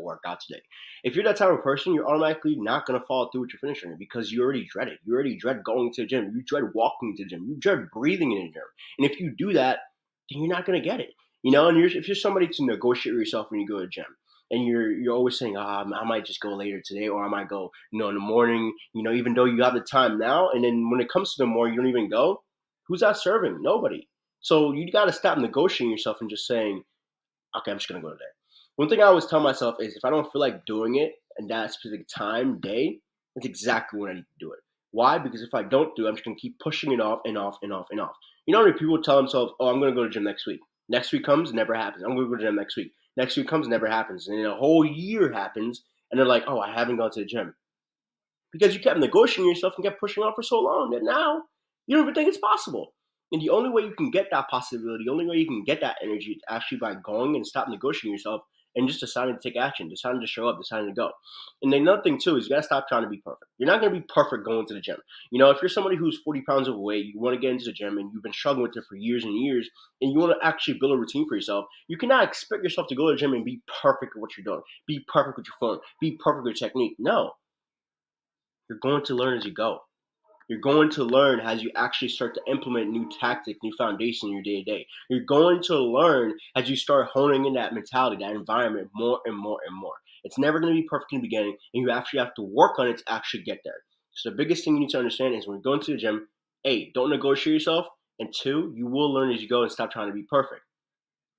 work out today. If you're that type of person, you're automatically not going to follow through with your finish line because you already dread it. You already dread going to the gym. You dread walking to the gym. You dread breathing in the gym. And if you do that, then you're not going to get it. And if you're somebody to negotiate with yourself when you go to the gym, and you're always saying, I might just go later today, or I might go, in the morning, even though you have the time now, and then when it comes to the morning, you don't even go. Who's that serving? Nobody. So you got to stop negotiating yourself and just saying, okay, I'm just going to go today. One thing I always tell myself is if I don't feel like doing it in that specific time, day, that's exactly when I need to do it. Why? Because if I don't do it, I'm just going to keep pushing it off and off and off and off. How many people tell themselves, I'm going to go to the gym next week. Next week comes, never happens. I'm going to go to the gym next week. Next week comes, never happens. And then a whole year happens, and they're like, I haven't gone to the gym. Because you kept negotiating yourself and kept pushing off for so long that now you don't even think it's possible. And the only way you can get that possibility, the only way you can get that energy is actually by going and stop negotiating yourself and just deciding to take action, deciding to show up, deciding to go. And then another thing too is you got to stop trying to be perfect. You're not going to be perfect going to the gym. If you're somebody who's 40 pounds overweight, you want to get into the gym and you've been struggling with it for years and years, and you want to actually build a routine for yourself, you cannot expect yourself to go to the gym and be perfect at what you're doing, be perfect with your form, be perfect with your technique. No. You're going to learn as you go. You're going to learn as you actually start to implement new tactics, new foundation in your day-to-day. You're going to learn as you start honing in that mentality, that environment more and more and more. It's never going to be perfect in the beginning, and you actually have to work on it to actually get there. So the biggest thing you need to understand is when you're going to the gym, A, don't negotiate yourself, and 2, you will learn as you go and stop trying to be perfect.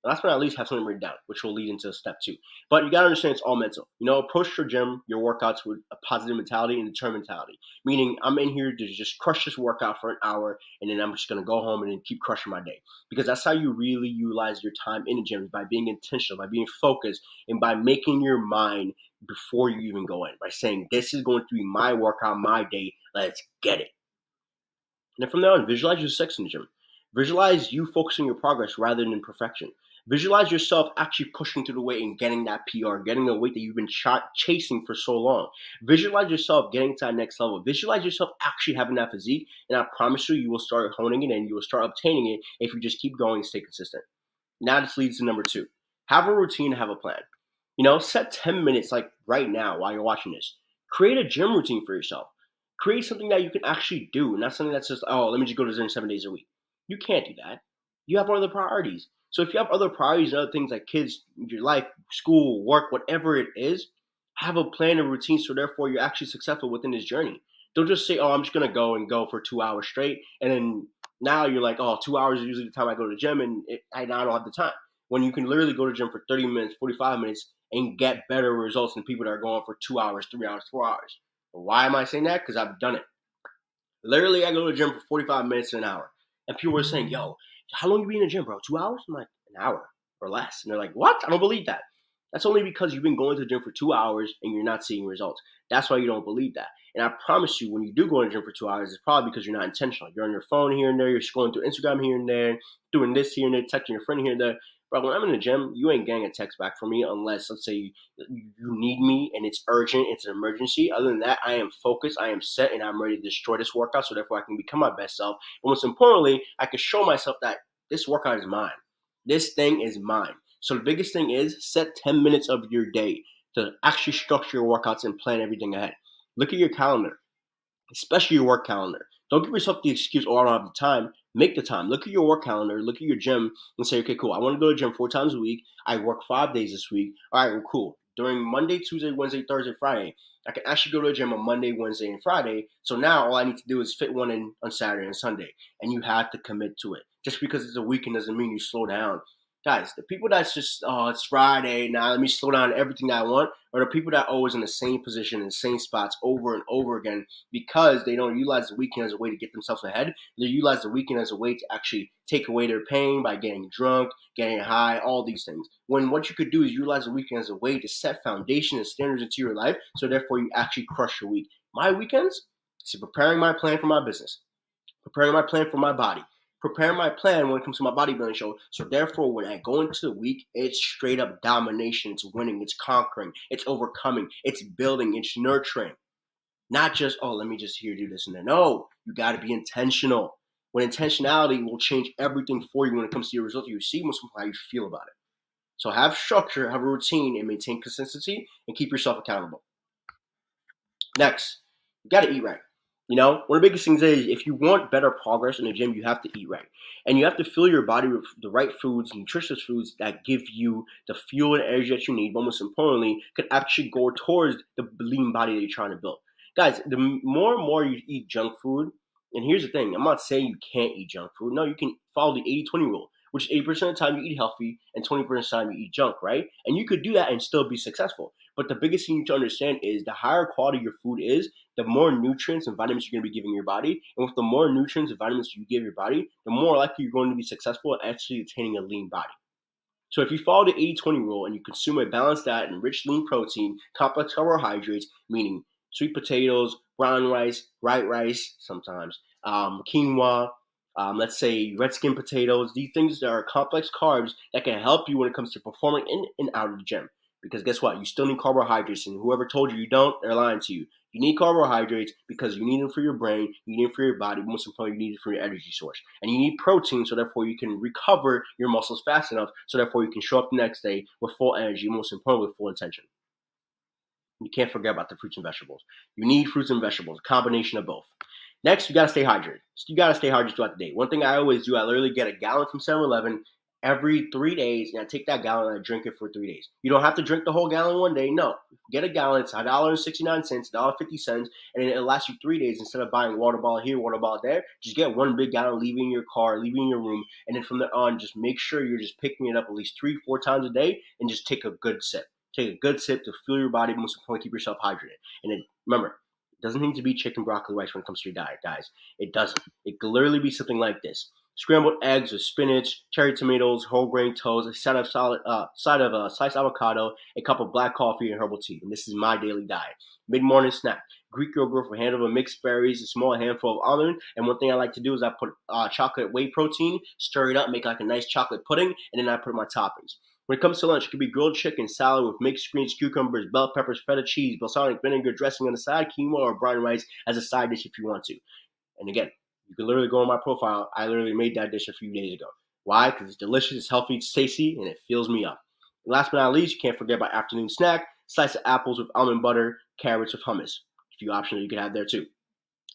Last but not least, have something written down, which will lead into step 2. But you got to understand it's all mental. Approach your gym, your workouts with a positive mentality and a determined mentality. Meaning, I'm in here to just crush this workout for an hour, and then I'm just going to go home and then keep crushing my day. Because that's how you really utilize your time in the gym, by being intentional, by being focused, and by making your mind before you even go in. By saying, this is going to be my workout, my day, let's get it. And then from there on, visualize your success in the gym. Visualize you focusing your progress rather than perfection. Visualize yourself actually pushing through the weight and getting that PR, getting a weight that you've been chasing for so long. Visualize yourself getting to that next level. Visualize yourself actually having that physique, and I promise you will start honing it and you will start obtaining it if you just keep going and stay consistent. Now this leads to number 2. Have a routine, have a plan. Set 10 minutes like right now while you're watching this. Create a gym routine for yourself. Create something that you can actually do, not something that's just, let me just go to the gym 7 days a week. You can't do that. You have other priorities. So if you have other priorities and other things like kids, your life, school, work, whatever it is, have a plan and routine so therefore you're actually successful within this journey. Don't just say, I'm just going to go for 2 hours straight. And then now you're like, 2 hours is usually the time I go to the gym and I don't have the time. When you can literally go to the gym for 30 minutes, 45 minutes and get better results than people that are going for 2 hours, 3 hours, 4 hours. Why am I saying that? Because I've done it. Literally, I go to the gym for 45 minutes to an hour. And people were saying, how long you be in the gym, bro? 2 hours? I'm like, an hour or less. And they're like, what? I don't believe that. That's only because you've been going to the gym for 2 hours and you're not seeing results. That's why you don't believe that. And I promise you, when you do go to the gym for 2 hours, it's probably because you're not intentional. You're on your phone here and there. You're scrolling through Instagram here and there, doing this here and there, texting your friend here and there. Bro, when I'm in the gym, you ain't getting a text back from me unless, let's say, you need me and it's urgent, it's an emergency. Other than that, I am focused, I am set, and I'm ready to destroy this workout so therefore I can become my best self. But most importantly, I can show myself that this workout is mine. This thing is mine. So the biggest thing is set 10 minutes of your day to actually structure your workouts and plan everything ahead. Look at your calendar, especially your work calendar. Don't give yourself the excuse, I don't have the time. Make the time. Look at your work calendar. Look at your gym and say, okay, cool. I want to go to the gym 4 times a week. I work 5 days this week. All right, well, cool. During Monday, Tuesday, Wednesday, Thursday, Friday, I can actually go to the gym on Monday, Wednesday, and Friday. So now all I need to do is fit one in on Saturday and Sunday. And you have to commit to it. Just because it's a weekend doesn't mean you slow down. Guys, the people that's just, it's Friday, now let me slow down everything that I want, are the people that are always in the same position, in the same spots over and over again because they don't utilize the weekend as a way to get themselves ahead. They utilize the weekend as a way to actually take away their pain by getting drunk, getting high, all these things. When what you could do is utilize the weekend as a way to set foundation and standards into your life, so therefore you actually crush your week. My weekends is preparing my plan for my business, preparing my plan for my body, preparing my plan when it comes to my bodybuilding show. So therefore, when I go into the week, it's straight up domination. It's winning. It's conquering. It's overcoming. It's building. It's nurturing. Not just, let me just here do this and then. No, you got to be intentional. When intentionality will change everything for you when it comes to your results you see, how you feel about it. So have structure, have a routine, and maintain consistency, and keep yourself accountable. Next, you got to eat right. One of the biggest things is if you want better progress in the gym, you have to eat right. And you have to fill your body with the right foods, nutritious foods that give you the fuel and energy that you need, but most importantly, can actually go towards the lean body that you're trying to build. Guys, the more and more you eat junk food, and here's the thing, I'm not saying you can't eat junk food. No, you can follow the 80-20 rule, which is 80% of the time you eat healthy and 20% of the time you eat junk, right? And you could do that and still be successful. But the biggest thing you need to understand is the higher quality your food is, the more nutrients and vitamins you're going to be giving your body. And with the more nutrients and vitamins you give your body, the more likely you're going to be successful at actually attaining a lean body. So if you follow the 80-20 rule and you consume a balanced diet and rich lean protein, complex carbohydrates, meaning sweet potatoes, brown rice, white rice sometimes, quinoa, let's say red skin potatoes, these things that are complex carbs that can help you when it comes to performing in and out of the gym. Because guess what? You still need carbohydrates, and whoever told you don't, they're lying to you. You need carbohydrates because you need them for your brain, you need them for your body, most importantly, you need it for your energy source. And you need protein so therefore you can recover your muscles fast enough so therefore you can show up the next day with full energy, most importantly with full intention. You can't forget about the fruits and vegetables. You need fruits and vegetables, a combination of both. Next, you gotta stay hydrated. You gotta stay hydrated throughout the day. One thing I always do, I literally get a gallon from 7-Eleven every 3 days, and I take that gallon and I drink it for 3 days. You don't have to drink the whole gallon one day. No, get a gallon. It's $1.69, $1.50, and it lasts you 3 days. Instead of buying water bottle here, water bottle there, just get one big gallon, leave it in your car, leave it in your room, and then from there on, just make sure you're just picking it up at least 3-4 times a day, and just take a good sip. Take a good sip to fuel your body, most importantly, keep yourself hydrated. And then remember, it doesn't need to be chicken, broccoli, rice when it comes to your diet, guys. It doesn't. It could literally be something like this: scrambled eggs with spinach, cherry tomatoes, whole grain toast, a side of sliced avocado, a cup of black coffee, and herbal tea. And this is my daily diet. Mid-morning snack: Greek yogurt with a handful of mixed berries, a small handful of almond. And one thing I like to do is I put chocolate whey protein, stir it up, make like a nice chocolate pudding, and then I put my toppings. When it comes to lunch, it could be grilled chicken, salad with mixed greens, cucumbers, bell peppers, feta cheese, balsamic vinegar dressing on the side, quinoa or brown rice as a side dish if you want to. And again, you can literally go on my profile. I literally made that dish a few days ago. Why? Because it's delicious, it's healthy, it's tasty, and it fills me up. And last but not least, you can't forget my afternoon snack: slice of apples with almond butter, carrots with hummus. A few options you can have there too.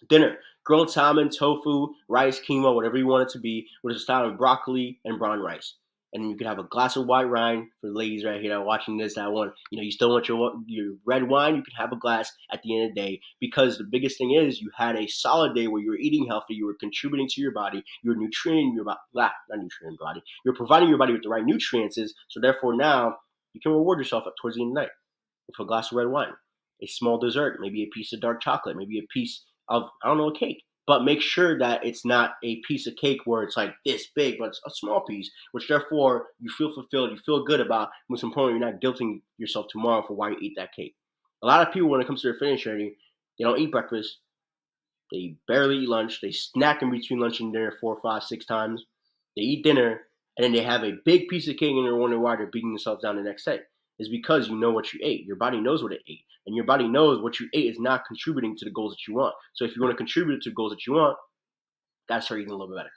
Dinner: grilled salmon, tofu, rice, quinoa, whatever you want it to be, with a style of broccoli and brown rice. And then you can have a glass of white wine for the ladies right here that are watching this. That want, you still want your red wine. You can have a glass at the end of the day, because the biggest thing is you had a solid day where you were eating healthy, you were contributing to your body, you were nutriting your body, not nutriting your body, you're providing your body with the right nutrients. So therefore now you can reward yourself towards the end of the night with a glass of red wine, a small dessert, maybe a piece of dark chocolate, maybe a piece of, I don't know, a cake. But make sure that it's not a piece of cake where it's like this big, but it's a small piece, which therefore you feel fulfilled, you feel good about. Most importantly, you're not guilting yourself tomorrow for why you eat that cake. A lot of people, when it comes to their fitness journey, they don't eat breakfast, they barely eat lunch, they snack in between lunch and dinner 4, 5, 6 times, they eat dinner, and then they have a big piece of cake and they're wondering why they're beating themselves down the next day. It's because you know what you ate. Your body knows what it ate. And your body knows what you ate is not contributing to the goals that you want. So if you want to contribute to the goals that you want, gotta start eating a little bit better.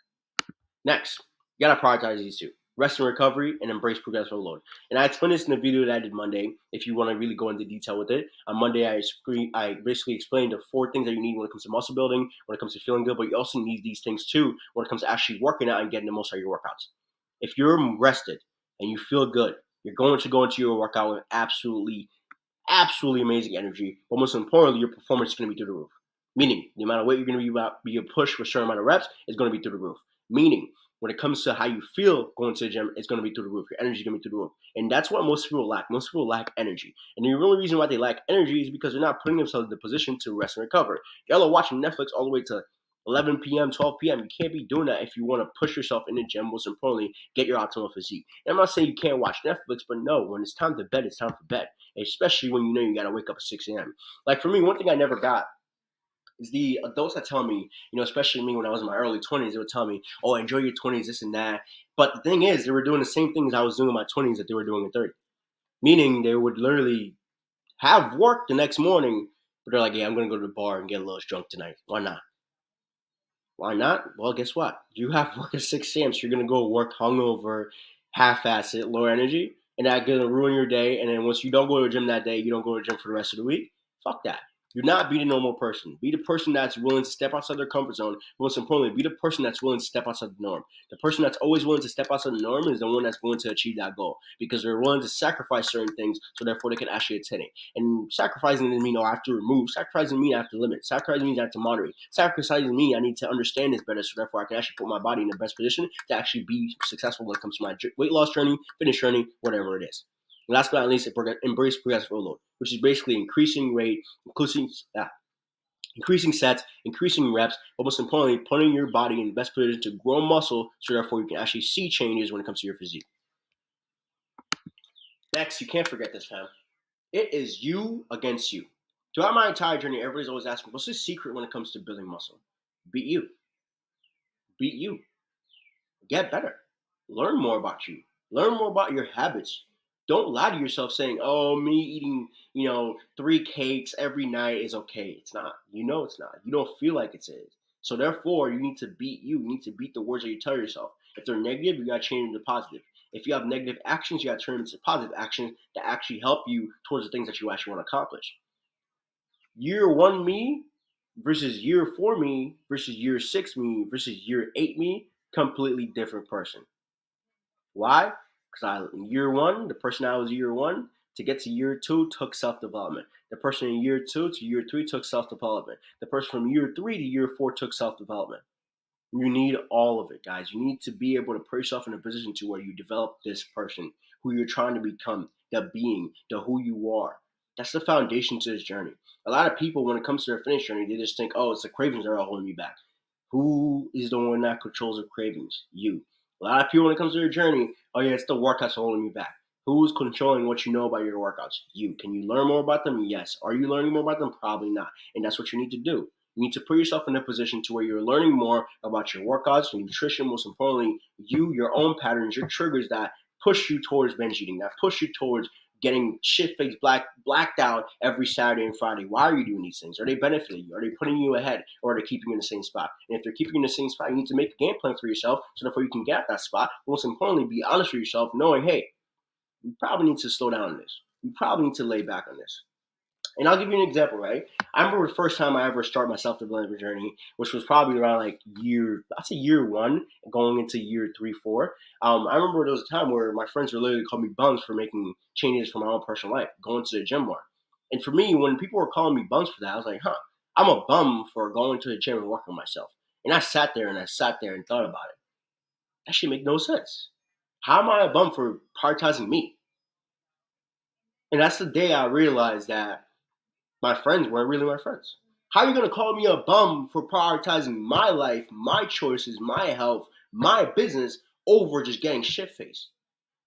Next, you gotta prioritize these two: rest and recovery, and embrace progressive load. And I explained this in the video that I did Monday. If you want to really go into detail with it, on Monday I basically explained the 4 things that you need when it comes to muscle building, when it comes to feeling good, but you also need these things too when it comes to actually working out and getting the most out of your workouts. If you're rested and you feel good, you're going to go into your workout with absolutely amazing energy, but most importantly, your performance is going to be through the roof. Meaning, the amount of weight you're going to be pushed for a certain amount of reps is going to be through the roof. Meaning, when it comes to how you feel going to the gym, it's going to be through the roof. Your energy is going to be through the roof. And that's what most people lack. Most people lack energy. And the only reason why they lack energy is because they're not putting themselves in the position to rest and recover. Y'all are watching Netflix all the way to 11 p.m., 12 p.m. You can't be doing that if you want to push yourself in the gym. Most importantly, get your optimal physique. And I'm not saying you can't watch Netflix, but no, when it's time to bed, it's time for bed. Especially when you know you got to wake up at 6 a.m. Like for me, one thing I never got is the adults that tell me, especially me when I was in my early 20s, they would tell me, oh, enjoy your 20s, this and that. But the thing is, they were doing the same things I was doing in my 20s that they were doing in 30. Meaning they would literally have work the next morning, but they're like, yeah, I'm going to go to the bar and get a little drunk tonight. Why not? Why not? Well, guess what? You have work at 6 a.m., so you're going to go work hungover, half-assed, low energy. and that's gonna ruin your day. And then once you don't go to the gym that day, you don't go to the gym for the rest of the week. Fuck that. Do not be the normal person. Be the person that's willing to step outside their comfort zone. Most importantly, be the person that's willing to step outside the norm. The person that's always willing to step outside the norm is the one that's willing to achieve that goal because they're willing to sacrifice certain things so therefore they can actually attain it. And sacrificing doesn't mean I have to remove. Sacrificing means I have to limit. Sacrificing means I have to moderate. Sacrificing means I need to understand this better so therefore I can actually put my body in the best position to actually be successful when it comes to my weight loss journey, fitness journey, whatever it is. And last but not least, embrace progressive overload, which is basically increasing weight, increasing sets, increasing reps, but most importantly, putting your body in the best position to grow muscle so therefore you can actually see changes when it comes to your physique. Next, you can't forget this, fam. It is you against you. Throughout my entire journey, everybody's always asking, what's the secret when it comes to building muscle? Beat you. Beat you. Get better. Learn more about you. Learn more about your habits. Don't lie to yourself saying, oh, me eating, 3 cakes every night is okay. It's not. You know it's not. You don't feel like it is. So therefore, you need to beat you. You need to beat the words that you tell yourself. If they're negative, you got to change them to positive. If you have negative actions, you got to turn them into positive actions that actually help you towards the things that you actually want to accomplish. Year 1 me versus year 4 me versus year 6 me versus year 8 me, completely different person. Why? Because year 1, the person I was year 1, to get to year 2 took self-development. The person in year 2 to year 3 took self-development. The person from year 3 to year 4 took self-development. You need all of it, guys. You need to be able to put yourself in a position to where you develop this person, who you're trying to become, the being, the who you are. That's the foundation to this journey. A lot of people, when it comes to their fitness journey, they just think, oh, it's the cravings that are holding me back. Who is the one that controls the cravings? You. A lot of people, when it comes to their journey, oh yeah, it's the workouts holding you back. Who's controlling what you know about your workouts? You. Can you learn more about them? Yes. Are you learning more about them? Probably not. And that's what you need to do. You need to put yourself in a position to where you're learning more about your workouts, your nutrition, most importantly, your own patterns, your triggers that push you towards binge eating, that push you towards getting shit-faced blacked out every Saturday and Friday. Why are you doing these things? Are they benefiting you? Are they putting you ahead? Or are they keeping you in the same spot? And if they're keeping you in the same spot, you need to make a game plan for yourself so therefore you can get at that spot. Most importantly, be honest with yourself, knowing, hey, we probably need to slow down on this. We probably need to lay back on this. And I'll give you an example, right? I remember the first time I ever started my self-development journey, which was probably around year 1, going into year 3, 4. I remember there was a time where my friends were literally calling me bums for making changes for my own personal life, going to the gym more. And for me, when people were calling me bums for that, I was like, I'm a bum for going to the gym and working on myself. And I sat there and thought about it. That should make no sense. How am I a bum for prioritizing me? And that's the day I realized that my friends weren't really my friends. How are you going to call me a bum for prioritizing my life, my choices, my health, my business over just getting shit-faced?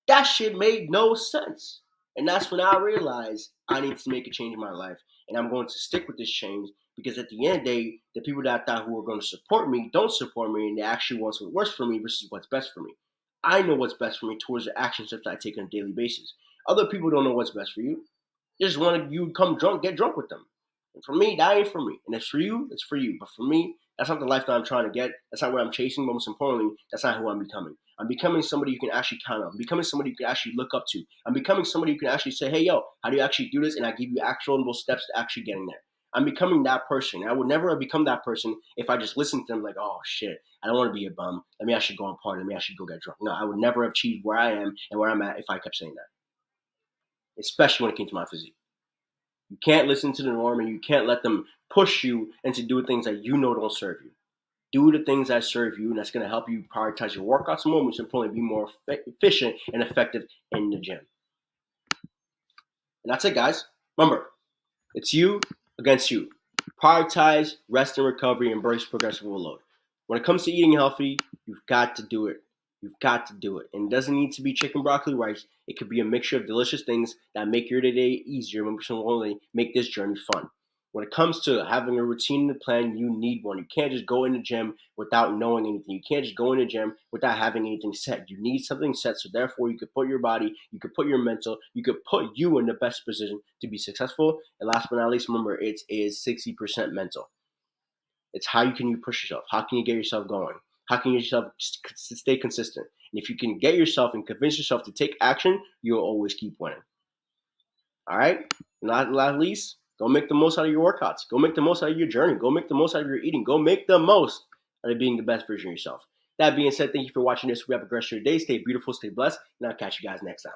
That shit made no sense. And that's when I realized I need to make a change in my life. And I'm going to stick with this change because at the end of the day, the people that I thought who were going to support me don't support me and they actually want what's worse for me versus what's best for me. I know what's best for me towards the action steps I take on a daily basis. Other people don't know what's best for you. They just want you to come drunk, get drunk with them. And for me, that ain't for me. And if it's for you, it's for you. But for me, that's not the life that I'm trying to get. That's not what I'm chasing. But most importantly, that's not who I'm becoming. I'm becoming somebody you can actually count on. I'm becoming somebody you can actually look up to. I'm becoming somebody you can actually say, hey, yo, how do you actually do this? And I give you actionable steps to actually getting there. I'm becoming that person. I would never have become that person if I just listened to them like, oh, shit, I don't want to be a bum. Let me actually go and party. Let me actually go get drunk. No, I would never have achieved where I am and where I'm at if I kept saying that, especially when it came to my physique. You can't listen to the norm and you can't let them push you into doing things that you know don't serve you. Do the things that serve you, and that's going to help you prioritize your workouts more, which will probably be more efficient and effective in the gym. And that's it, guys. Remember, it's you against you. Prioritize rest and recovery, embrace progressive overload. When it comes to eating healthy, you've got to do it. You've got to do it. And it doesn't need to be chicken, broccoli, rice. It could be a mixture of delicious things that make your day easier, but only make this journey fun. When it comes to having a routine and a plan, you need one. You can't just go in the gym without knowing anything. You can't just go in the gym without having anything set. You need something set, so therefore you could put your body, you could put your mental, you could put you in the best position to be successful. And last but not least, remember, it is 60% mental. It's how can you push yourself? How can you get yourself going? How can you yourself stay consistent? And if you can get yourself and convince yourself to take action, you'll always keep winning. All right? Not least, go make the most out of your workouts. Go make the most out of your journey. Go make the most out of your eating. Go make the most out of being the best version of yourself. That being said, thank you for watching this. We have a great rest of your day. Stay beautiful, stay blessed, and I'll catch you guys next time.